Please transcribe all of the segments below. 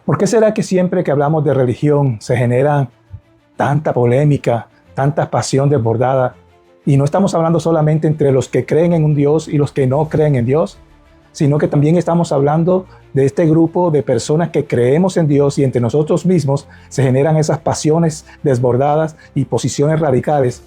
¿Por qué será que siempre que hablamos de religión se genera tanta polémica, tanta pasión desbordada? Y no estamos hablando solamente entre los que creen en un Dios y los que no creen en Dios, sino que también estamos hablando de este grupo de personas que creemos en Dios y entre nosotros mismos se generan esas pasiones desbordadas y posiciones radicales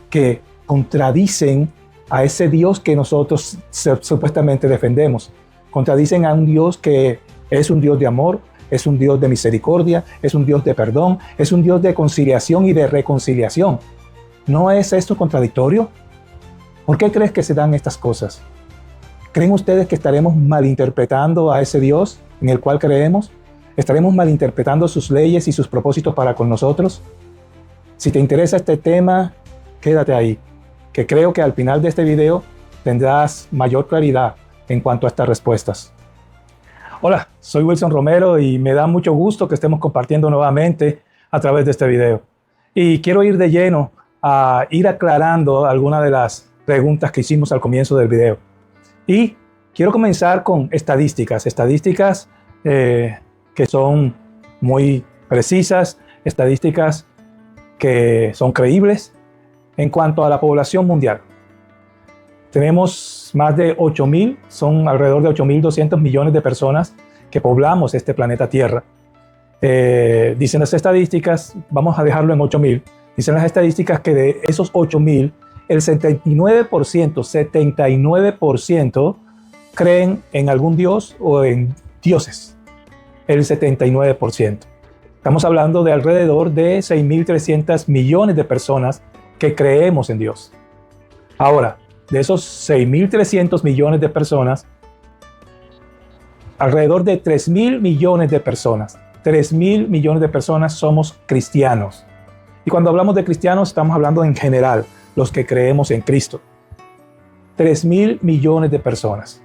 que contradicen a ese Dios que nosotros supuestamente defendemos. Contradicen a un Dios que es un Dios de amor, es un Dios de misericordia, es un Dios de perdón, es un Dios de conciliación y de reconciliación. ¿No es esto contradictorio? ¿Por qué crees que se dan estas cosas? ¿Creen ustedes que estaremos malinterpretando a ese Dios en el cual creemos? ¿Estaremos malinterpretando sus leyes y sus propósitos para con nosotros? Si te interesa este tema, quédate ahí, que creo que al final de este video tendrás mayor claridad en cuanto a estas respuestas. Hola, soy Wilson Romero y me da mucho gusto que estemos compartiendo nuevamente a través de este video. Y quiero ir de lleno a ir aclarando algunas de las preguntas que hicimos al comienzo del video. Y quiero comenzar con estadísticas que son muy precisas, estadísticas que son creíbles en cuanto a la población mundial. Tenemos más de 8.000, son alrededor de 8.200 millones de personas que poblamos este planeta Tierra. Dicen las estadísticas, vamos a dejarlo en 8.000, dicen las estadísticas que de esos 8.000, el 79% creen en algún dios o en dioses. El 79%. Estamos hablando de alrededor de 6.300 millones de personas que creemos en Dios. Ahora, de esos 6.300 millones de personas, alrededor de 3.000 millones de personas, 3.000 millones de personas somos cristianos. Y cuando hablamos de cristianos, estamos hablando en general, los que creemos en Cristo. 3.000 millones de personas.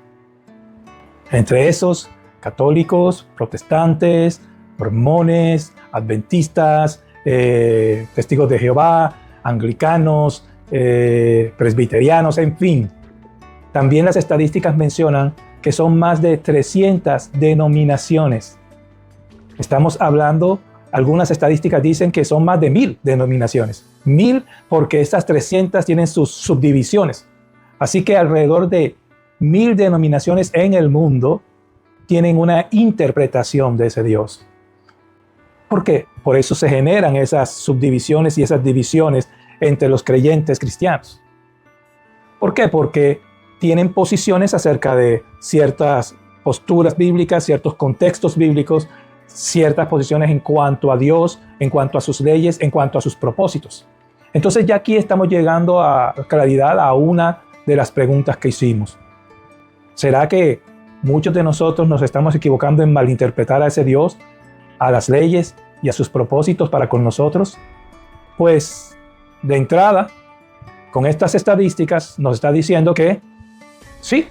Entre esos, católicos, protestantes, mormones, adventistas, testigos de Jehová, anglicanos, presbiterianos, en fin. También las estadísticas mencionan que son más de 300 denominaciones. Estamos hablando, algunas estadísticas dicen que son más de 1.000 denominaciones. 1.000 porque estas 300 tienen sus subdivisiones. Así que alrededor de 1.000 denominaciones en el mundo tienen una interpretación de ese Dios. ¿Por qué? Por eso se generan esas subdivisiones y esas divisiones entre los creyentes cristianos. ¿Por qué? Porque tienen posiciones acerca de ciertas posturas bíblicas, ciertos contextos bíblicos, ciertas posiciones en cuanto a Dios, en cuanto a sus leyes, en cuanto a sus propósitos. Entonces ya aquí estamos llegando a claridad a una de las preguntas que hicimos. ¿Será que muchos de nosotros nos estamos equivocando en malinterpretar a ese Dios, a las leyes y a sus propósitos para con nosotros? Pues de entrada, con estas estadísticas nos está diciendo que sí,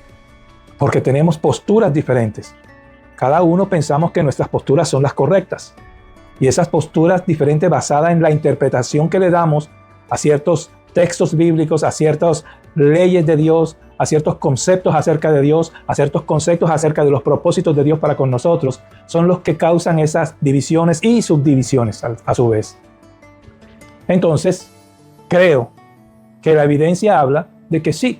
porque tenemos posturas diferentes. Cada uno pensamos que nuestras posturas son las correctas. Y esas posturas diferentes basadas en la interpretación que le damos a ciertos textos bíblicos, a ciertas leyes de Dios, a ciertos conceptos acerca de Dios, a ciertos conceptos acerca de los propósitos de Dios para con nosotros, son los que causan esas divisiones y subdivisiones a su vez. Entonces, creo que la evidencia habla de que sí,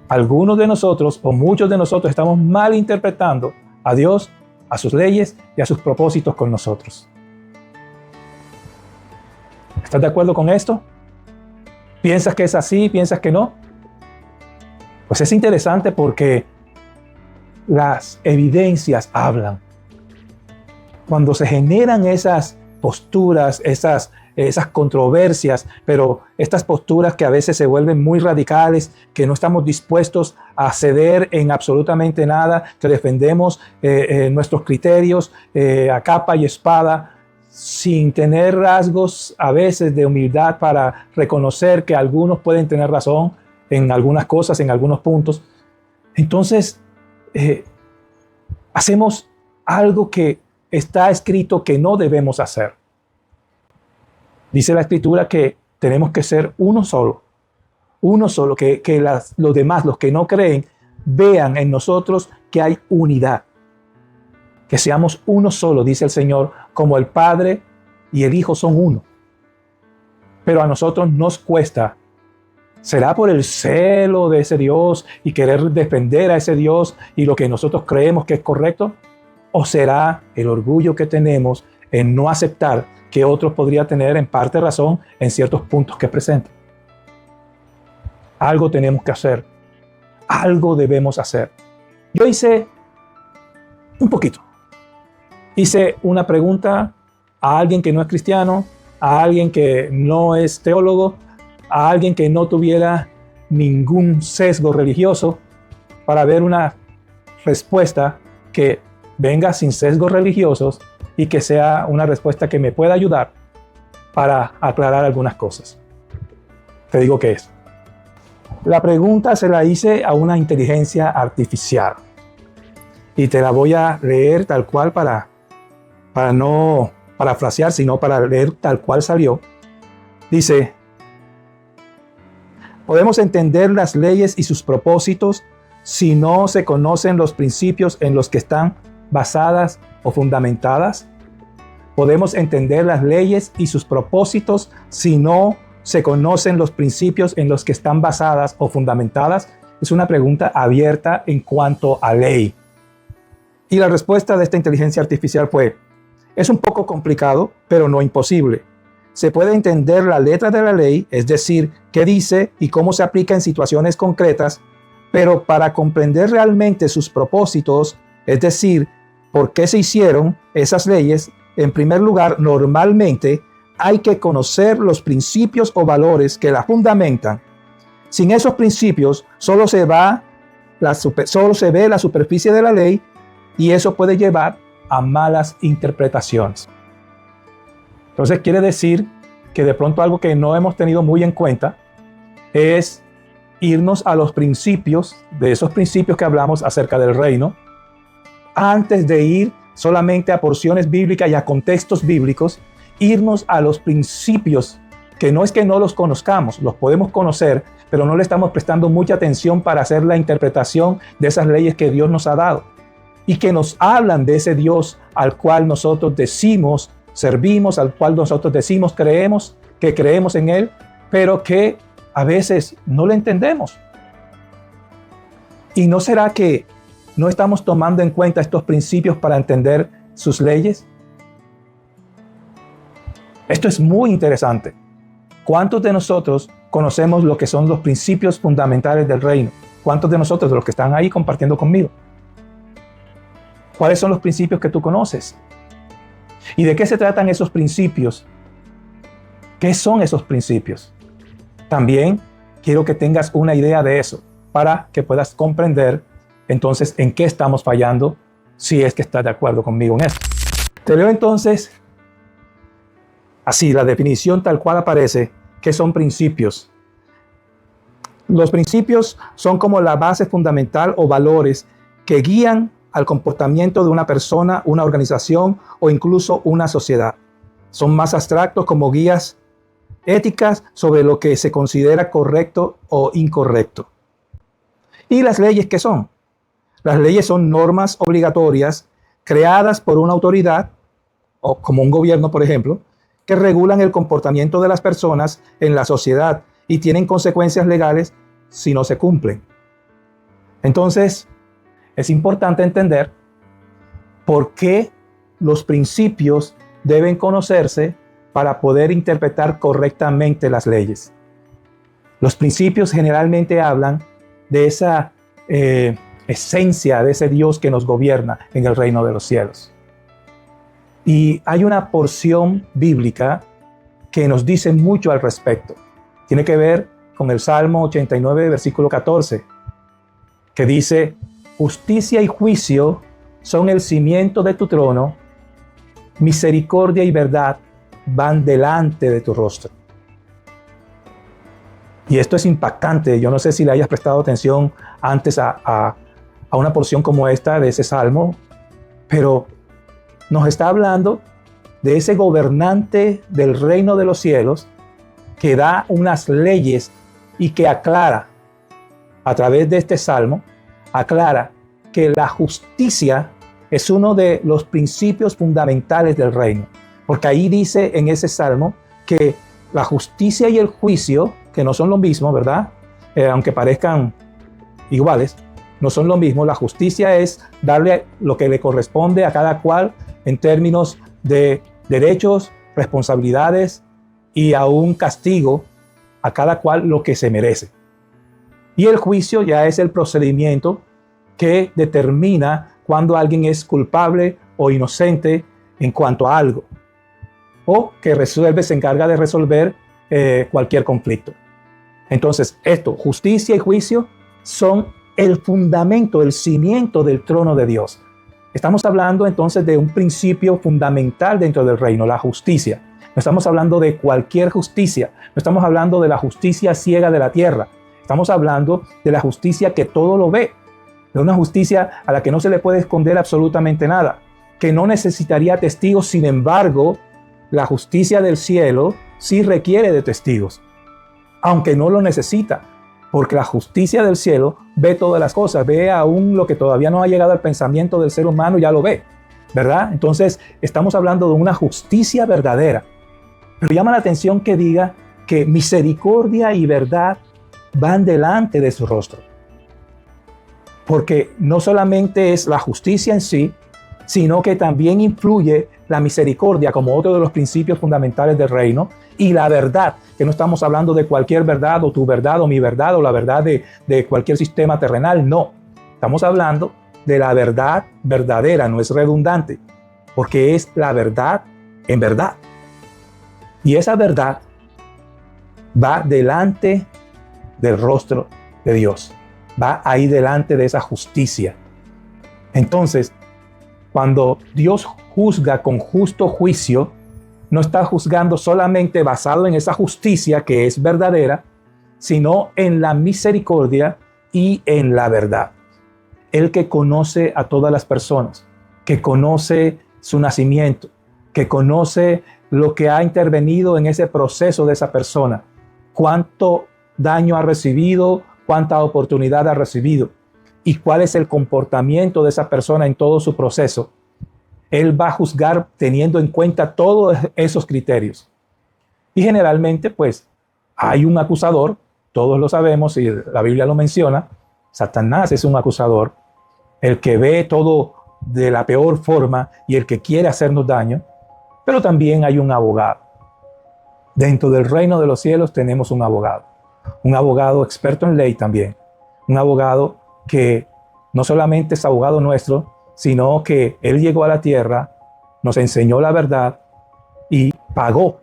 algunos de nosotros o muchos de nosotros estamos malinterpretando a Dios, a sus leyes y a sus propósitos con nosotros. ¿Estás de acuerdo con esto? ¿Piensas que es así? ¿Piensas que no? Pues es interesante porque las evidencias hablan. Cuando se generan esas posturas, esas controversias, pero estas posturas que a veces se vuelven muy radicales, que no estamos dispuestos a ceder en absolutamente nada, que defendemos nuestros criterios a capa y espada, sin tener rasgos a veces de humildad para reconocer que algunos pueden tener razón en algunas cosas, en algunos puntos. Entonces, hacemos algo que está escrito que no debemos hacer. Dice la Escritura que tenemos que ser uno solo, que los demás, los que no creen, vean en nosotros que hay unidad. Que seamos uno solo, dice el Señor, como el Padre y el Hijo son uno. Pero a nosotros nos cuesta. ¿Será por el celo de ese Dios y querer defender a ese Dios y lo que nosotros creemos que es correcto? ¿O será el orgullo que tenemos en no aceptar que otros podrían tener en parte razón en ciertos puntos que presentan? Algo tenemos que hacer. Algo debemos hacer. Yo hice un poquito. Hice una pregunta a alguien que no es cristiano, a alguien que no es teólogo, a alguien que no tuviera ningún sesgo religioso, para ver una respuesta que venga sin sesgos religiosos y que sea una respuesta que me pueda ayudar para aclarar algunas cosas. Te digo qué es. La pregunta se la hice a una inteligencia artificial y te la voy a leer tal cual para no parafrasear, sino para leer tal cual salió. Dice: ¿podemos entender las leyes y sus propósitos si no se conocen los principios en los que están basadas o fundamentadas? ¿Podemos entender las leyes y sus propósitos si no se conocen los principios en los que están basadas o fundamentadas? Es una pregunta abierta en cuanto a ley. Y la respuesta de esta inteligencia artificial fue: es un poco complicado, pero no imposible. Se puede entender la letra de la ley, es decir, qué dice y cómo se aplica en situaciones concretas, pero para comprender realmente sus propósitos, es decir, por qué se hicieron esas leyes, en primer lugar, normalmente hay que conocer los principios o valores que la fundamentan. Sin esos principios, solo se ve la superficie de la ley y eso puede llevar a malas interpretaciones. Entonces quiere decir que de pronto algo que no hemos tenido muy en cuenta es irnos a los principios, de esos principios que hablamos acerca del reino, antes de ir solamente a porciones bíblicas y a contextos bíblicos, irnos a los principios, que no es que no los conozcamos, los podemos conocer, pero no le estamos prestando mucha atención para hacer la interpretación de esas leyes que Dios nos ha dado y que nos hablan de ese Dios al cual nosotros decimos servimos, al cual nosotros decimos creemos en Él, pero que a veces no lo entendemos. ¿Y no será que no estamos tomando en cuenta estos principios para entender sus leyes? Esto es muy interesante. ¿Cuántos de nosotros conocemos lo que son los principios fundamentales del reino? ¿Cuántos de nosotros, de los que están ahí compartiendo conmigo? ¿Cuáles son los principios que tú conoces? ¿Y de qué se tratan esos principios? ¿Qué son esos principios? También quiero que tengas una idea de eso para que puedas comprender entonces en qué estamos fallando, si es que estás de acuerdo conmigo en eso. Te leo entonces así la definición tal cual aparece, que son principios. Los principios son como la base fundamental o valores que guían al comportamiento de una persona, una organización o incluso una sociedad. Son más abstractos como guías éticas sobre lo que se considera correcto o incorrecto. ¿Y las leyes qué son? Las leyes son normas obligatorias creadas por una autoridad, o como un gobierno, por ejemplo, que regulan el comportamiento de las personas en la sociedad y tienen consecuencias legales si no se cumplen. Entonces, es importante entender por qué los principios deben conocerse para poder interpretar correctamente las leyes. Los principios generalmente hablan de esa esencia de ese Dios que nos gobierna en el reino de los cielos. Y hay una porción bíblica que nos dice mucho al respecto. Tiene que ver con el Salmo 89, versículo 14, que dice: justicia y juicio son el cimiento de tu trono, misericordia y verdad van delante de tu rostro. Y esto es impactante. Yo no sé si le hayas prestado atención antes a una porción como esta de ese salmo, pero nos está hablando de ese gobernante del reino de los cielos que da unas leyes y que aclara, a través de este salmo, aclara que la justicia es uno de los principios fundamentales del reino. Porque ahí dice en ese salmo que la justicia y el juicio, que no son lo mismo, ¿verdad? Aunque parezcan iguales, no son lo mismo. La justicia es darle lo que le corresponde a cada cual en términos de derechos, responsabilidades y aún castigo a cada cual lo que se merece. Y el juicio ya es el procedimiento que determina cuando alguien es culpable o inocente en cuanto a algo, o que se encarga de resolver cualquier conflicto. Entonces, justicia y juicio son el fundamento, el cimiento del trono de Dios. Estamos hablando entonces de un principio fundamental dentro del reino, la justicia. No estamos hablando de cualquier justicia, no estamos hablando de la justicia ciega de la tierra. Estamos hablando de la justicia que todo lo ve, de una justicia a la que no se le puede esconder absolutamente nada, que no necesitaría testigos. Sin embargo, la justicia del cielo sí requiere de testigos, aunque no lo necesita, porque la justicia del cielo ve todas las cosas, ve aún lo que todavía no ha llegado al pensamiento del ser humano, ya lo ve, ¿verdad? Entonces, estamos hablando de una justicia verdadera. Pero llama la atención que diga que misericordia y verdad van delante de su rostro. Porque no solamente es la justicia en sí, sino que también influye la misericordia como otro de los principios fundamentales del reino, y la verdad, que no estamos hablando de cualquier verdad, o tu verdad, o mi verdad, o la verdad de cualquier sistema terrenal, no. Estamos hablando de la verdad verdadera, no es redundante, porque es la verdad en verdad. Y esa verdad va delante del rostro de Dios, va ahí delante de esa justicia. Entonces, cuando Dios juzga con justo juicio, no está juzgando solamente basado en esa justicia que es verdadera, sino en la misericordia y en la verdad. El que conoce a todas las personas, que conoce su nacimiento, que conoce lo que ha intervenido en ese proceso de esa persona, cuánto daño ha recibido, cuánta oportunidad ha recibido y cuál es el comportamiento de esa persona en todo su proceso. Él va a juzgar teniendo en cuenta todos esos criterios. Y generalmente, pues, hay un acusador, todos lo sabemos y la Biblia lo menciona. Satanás es un acusador, el que ve todo de la peor forma y el que quiere hacernos daño. Pero también hay un abogado. Dentro del reino de los cielos tenemos un abogado experto en ley también, un abogado que no solamente es abogado nuestro, sino que Él llegó a la tierra, nos enseñó la verdad y pagó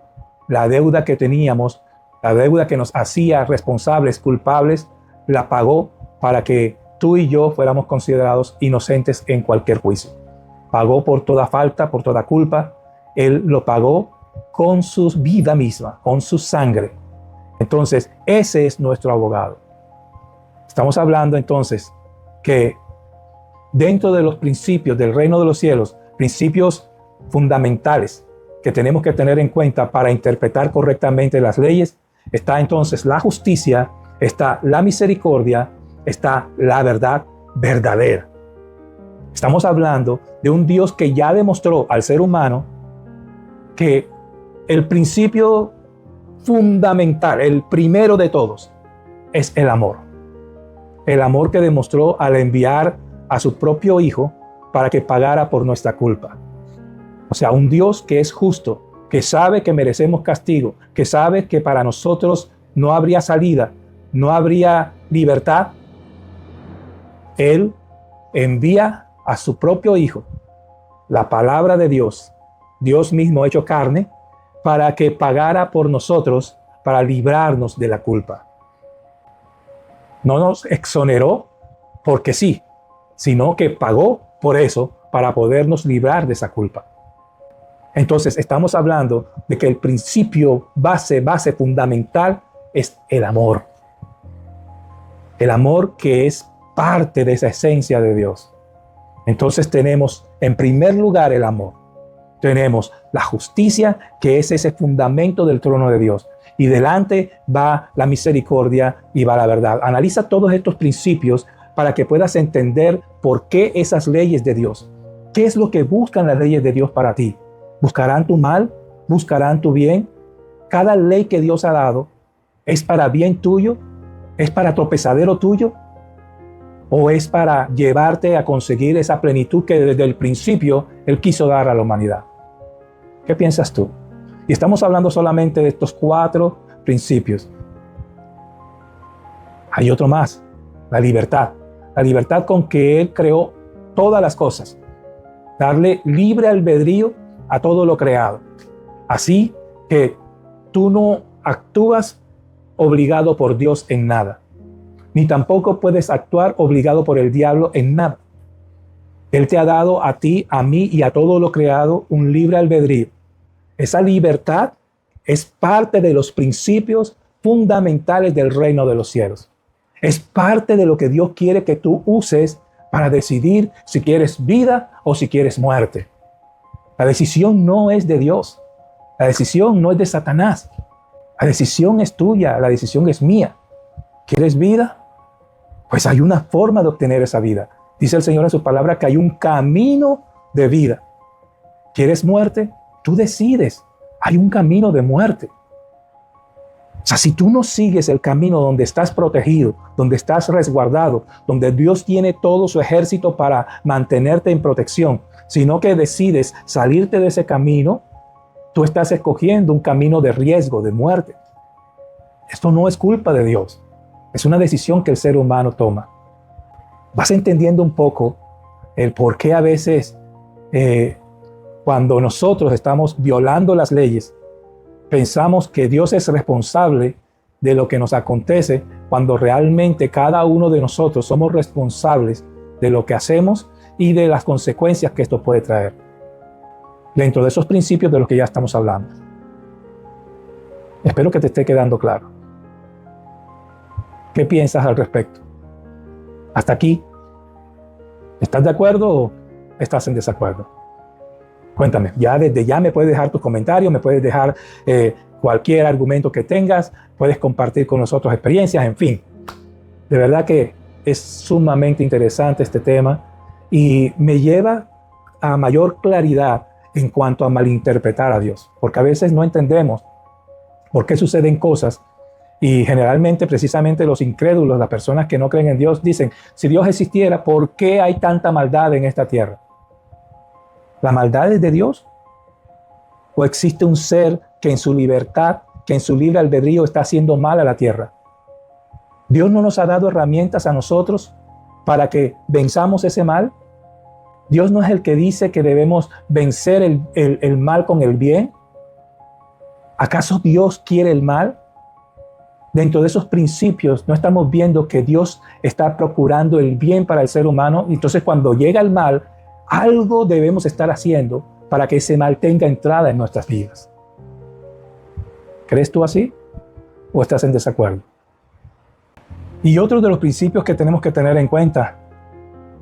la deuda que teníamos, la deuda que nos hacía responsables, culpables, la pagó para que tú y yo fuéramos considerados inocentes en cualquier juicio. Pagó por toda falta, por toda culpa. Él lo pagó con su vida misma, con su sangre. Entonces, ese es nuestro abogado. Estamos hablando entonces que dentro de los principios del reino de los cielos, principios fundamentales que tenemos que tener en cuenta para interpretar correctamente las leyes, está entonces la justicia, está la misericordia, está la verdad verdadera. Estamos hablando de un Dios que ya demostró al ser humano que el principio fundamental, el primero de todos, es el amor. El amor que demostró al enviar a su propio Hijo para que pagara por nuestra culpa. O sea, un Dios que es justo, que sabe que merecemos castigo, que sabe que para nosotros no habría salida, no habría libertad. Él envía a su propio Hijo, la palabra de Dios, Dios mismo hecho carne, para que pagara por nosotros, para librarnos de la culpa. No nos exoneró porque sí, sino que pagó por eso para podernos librar de esa culpa. Entonces estamos hablando de que el principio base fundamental es el amor. El amor que es parte de esa esencia de Dios. Entonces tenemos en primer lugar el amor. Tenemos la justicia, que es ese fundamento del trono de Dios. Y delante va la misericordia y va la verdad. Analiza todos estos principios para que puedas entender por qué esas leyes de Dios, ¿Qué es lo que buscan las leyes de Dios para ti? ¿Buscarán tu mal? ¿Buscarán tu bien? Cada ley que Dios ha dado es para bien tuyo, es para tropezadero tuyo, o es para llevarte a conseguir esa plenitud que desde el principio Él quiso dar a la humanidad. ¿Qué piensas tú? Y estamos hablando solamente de estos 4 principios. Hay otro más, la libertad. La libertad con que Él creó todas las cosas. Darle libre albedrío a todo lo creado. Así que tú no actúas obligado por Dios en nada. Ni tampoco puedes actuar obligado por el diablo en nada. Él te ha dado a ti, a mí y a todo lo creado un libre albedrío. Esa libertad es parte de los principios fundamentales del reino de los cielos. Es parte de lo que Dios quiere que tú uses para decidir si quieres vida o si quieres muerte. La decisión no es de Dios. La decisión no es de Satanás. La decisión es tuya, la decisión es mía. ¿Quieres vida? Pues hay una forma de obtener esa vida. Dice el Señor en su palabra que hay un camino de vida. ¿Quieres muerte? Tú decides. Hay un camino de muerte. O sea, si tú no sigues el camino donde estás protegido, donde estás resguardado, donde Dios tiene todo su ejército para mantenerte en protección, sino que decides salirte de ese camino, tú estás escogiendo un camino de riesgo, de muerte. Esto no es culpa de Dios. Es una decisión que el ser humano toma. Vas entendiendo un poco el por qué a veces cuando nosotros estamos violando las leyes, pensamos que Dios es responsable de lo que nos acontece, cuando realmente cada uno de nosotros somos responsables de lo que hacemos y de las consecuencias que esto puede traer. Dentro de esos principios de los que ya estamos hablando. Espero que te esté quedando claro. ¿Qué piensas al respecto? Hasta aquí. ¿Estás de acuerdo o estás en desacuerdo? Cuéntame. Ya desde ya me puedes dejar tus comentarios, me puedes dejar cualquier argumento que tengas, puedes compartir con nosotros experiencias, en fin. De verdad que es sumamente interesante este tema y me lleva a mayor claridad en cuanto a malinterpretar a Dios, porque a veces no entendemos por qué suceden cosas. Y generalmente, precisamente los incrédulos, las personas que no creen en Dios, dicen, si Dios existiera, ¿por qué hay tanta maldad en esta tierra? ¿La maldad es de Dios? ¿O existe un ser que en su libertad, que en su libre albedrío está haciendo mal a la tierra? ¿Dios no nos ha dado herramientas a nosotros para que venzamos ese mal? ¿Dios no es el que dice que debemos vencer el mal con el bien? ¿Acaso Dios quiere el mal? Dentro de esos principios no estamos viendo que Dios está procurando el bien para el ser humano. Entonces cuando llega el mal, algo debemos estar haciendo para que ese mal tenga entrada en nuestras vidas. ¿Crees tú así? ¿O estás en desacuerdo? Y otro de los principios que tenemos que tener en cuenta,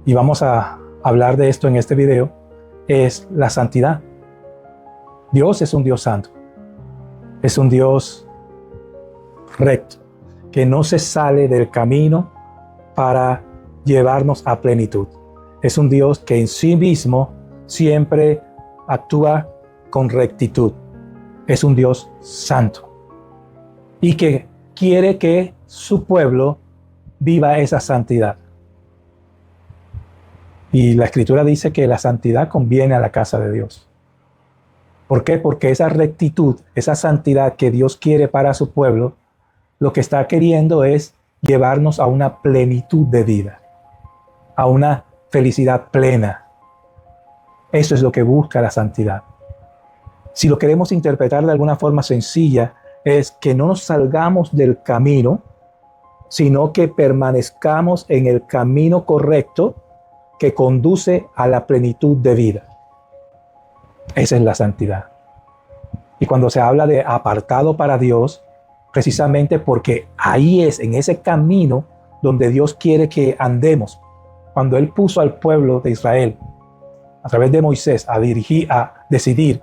y vamos a hablar de esto en este video, es la santidad. Dios es un Dios santo. Es un Dios recto, que no se sale del camino para llevarnos a plenitud. Es un Dios que en sí mismo siempre actúa con rectitud. Es un Dios santo y que quiere que su pueblo viva esa santidad. Y la Escritura dice que la santidad conviene a la casa de Dios. ¿Por qué? Porque esa rectitud, esa santidad que Dios quiere para su pueblo, lo que está queriendo es llevarnos a una plenitud de vida, a una felicidad plena. Eso es lo que busca la santidad. Si lo queremos interpretar de alguna forma sencilla, es que no nos salgamos del camino, sino que permanezcamos en el camino correcto que conduce a la plenitud de vida. Esa es la santidad. Y cuando se habla de apartado para Dios, precisamente porque ahí es, en ese camino, donde Dios quiere que andemos. Cuando Él puso al pueblo de Israel, a través de Moisés, a decidir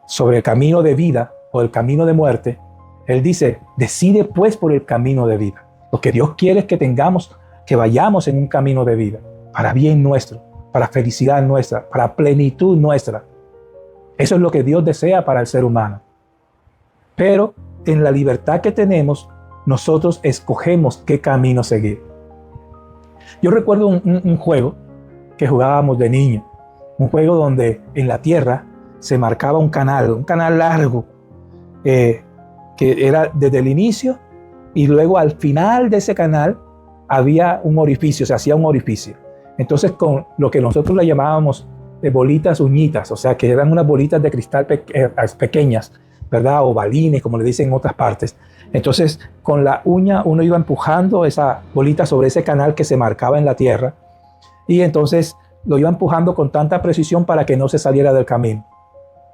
sobre el camino de vida o el camino de muerte, Él dice, decide pues por el camino de vida. Lo que Dios quiere es que vayamos en un camino de vida, para bien nuestro, para felicidad nuestra, para plenitud nuestra. Eso es lo que Dios desea para el ser humano. Pero en la libertad que tenemos, nosotros escogemos qué camino seguir. Yo recuerdo un juego que jugábamos de niño, un juego donde en la tierra se marcaba un canal largo, que era desde el inicio, y luego al final de ese canal había un orificio, se hacía un orificio. Entonces, con lo que nosotros le llamábamos de bolitas uñitas, o sea, que eran unas bolitas de cristal pequeñas, ¿verdad? O balines, como le dicen en otras partes. Entonces, con la uña uno iba empujando esa bolita sobre ese canal que se marcaba en la tierra, y entonces lo iba empujando con tanta precisión para que no se saliera del camino.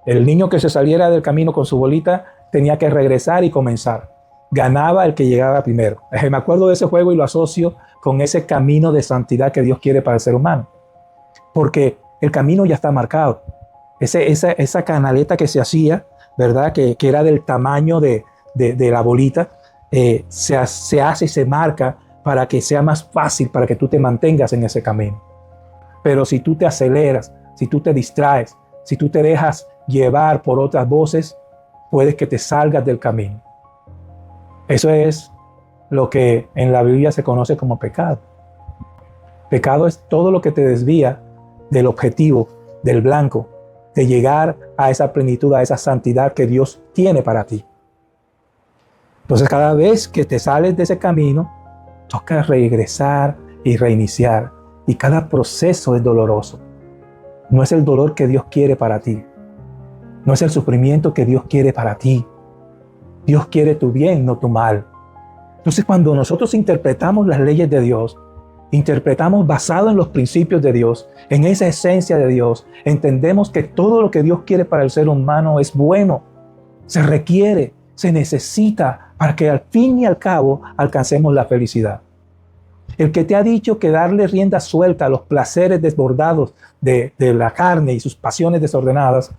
El niño que se saliera del camino con su bolita tenía que regresar y comenzar. Ganaba el que llegaba primero. Me acuerdo de ese juego y lo asocio con ese camino de santidad que Dios quiere para el ser humano. Porque el camino ya está marcado. Esa canaleta que se hacía, ¿verdad? Que era del tamaño de la bolita, se hace y se marca para que sea más fácil, para que tú te mantengas en ese camino. Pero si tú te aceleras, si tú te distraes, si tú te dejas llevar por otras voces, puedes que te salgas del camino. Eso es lo que en la Biblia se conoce como pecado. Pecado es todo lo que te desvía del objetivo, del blanco, de llegar a esa plenitud, a esa santidad que Dios tiene para ti. Entonces, cada vez que te sales de ese camino, toca regresar y reiniciar. Y cada proceso es doloroso. No es el dolor que Dios quiere para ti. No es el sufrimiento que Dios quiere para ti. Dios quiere tu bien, no tu mal. Entonces, cuando nosotros interpretamos las leyes de Dios, interpretamos basado en los principios de Dios, en esa esencia de Dios, entendemos que todo lo que Dios quiere para el ser humano es bueno, se requiere, se necesita para que al fin y al cabo alcancemos la felicidad. El que te ha dicho que darle rienda suelta a los placeres desbordados de la carne y sus pasiones desordenadas,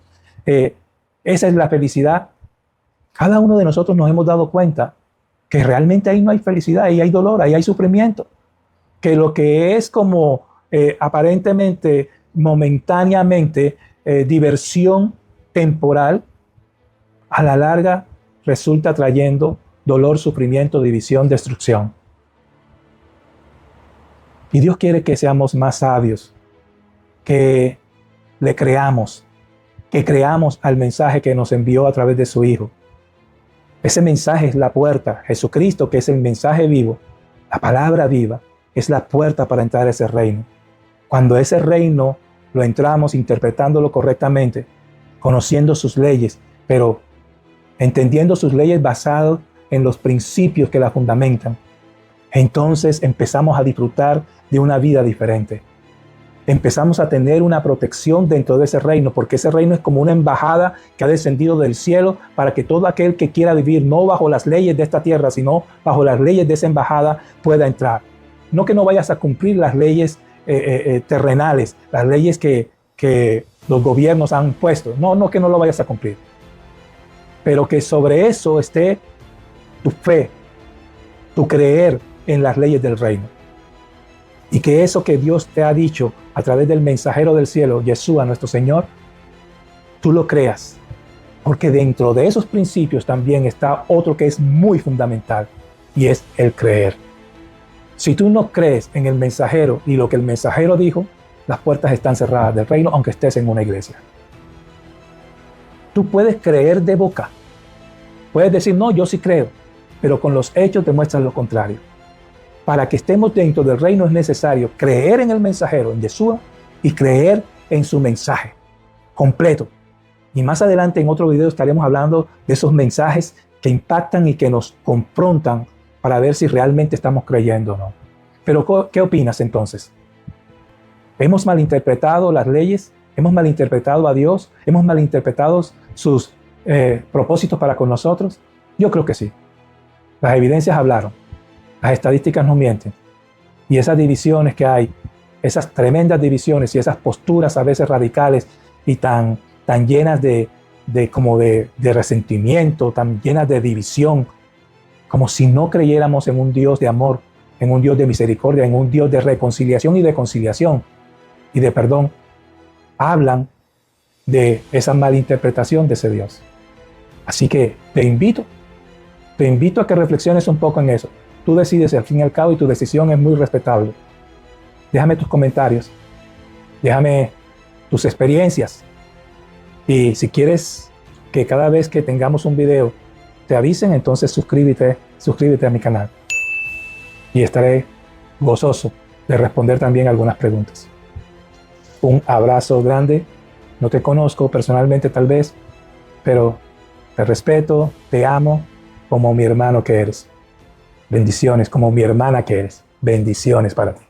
esa es la felicidad. Cada uno de nosotros nos hemos dado cuenta que realmente ahí no hay felicidad, ahí hay dolor, ahí hay sufrimiento. Que lo que es como aparentemente, momentáneamente, diversión temporal, a la larga resulta trayendo dolor, sufrimiento, división, destrucción. Y Dios quiere que seamos más sabios, que le creamos, que creamos al mensaje que nos envió a través de su Hijo. Ese mensaje es la puerta. Jesucristo, que es el mensaje vivo, la palabra viva, es la puerta para entrar a ese reino. Cuando ese reino lo entramos interpretándolo correctamente, conociendo sus leyes, pero entendiendo sus leyes basadas en los principios que la fundamentan, entonces empezamos a disfrutar de una vida diferente. Empezamos a tener una protección dentro de ese reino, porque ese reino es como una embajada que ha descendido del cielo para que todo aquel que quiera vivir no bajo las leyes de esta tierra, sino bajo las leyes de esa embajada pueda entrar. No que no vayas a cumplir las leyes terrenales, las leyes que los gobiernos han puesto. No que no lo vayas a cumplir. Pero que sobre eso esté tu fe, tu creer en las leyes del reino. Y que eso que Dios te ha dicho a través del mensajero del cielo, Yeshua, nuestro Señor, tú lo creas. Porque dentro de esos principios también está otro que es muy fundamental, y es el creer. Si tú no crees en el mensajero y lo que el mensajero dijo, las puertas están cerradas del reino, aunque estés en una iglesia. Tú puedes creer de boca. Puedes decir, no, yo sí creo, pero con los hechos demuestran lo contrario. Para que estemos dentro del reino es necesario creer en el mensajero, en Yeshua, y creer en su mensaje completo. Y más adelante en otro video estaremos hablando de esos mensajes que impactan y que nos confrontan para ver si realmente estamos creyendo o no. Pero ¿qué opinas entonces? ¿Hemos malinterpretado las leyes? ¿Hemos malinterpretado a Dios? ¿Hemos malinterpretado sus propósitos para con nosotros? Yo creo que sí. Las evidencias hablaron. Las estadísticas no mienten. Y esas divisiones que hay, esas tremendas divisiones y esas posturas a veces radicales y tan llenas de resentimiento, tan llenas de división, como si no creyéramos en un Dios de amor, en un Dios de misericordia, en un Dios de reconciliación y de conciliación. y de perdón hablan de esa malinterpretación de ese Dios. Así que te invito a que reflexiones un poco en eso. Tú decides al fin y al cabo y tu decisión es muy respetable. Déjame tus comentarios, déjame tus experiencias. Y si quieres que cada vez que tengamos un video te avisen, entonces suscríbete a mi canal. Y estaré gozoso de responder también algunas preguntas. Un abrazo grande. No te conozco personalmente tal vez, pero te respeto, te amo como mi hermano que eres. Bendiciones, como mi hermana que eres. Bendiciones para ti.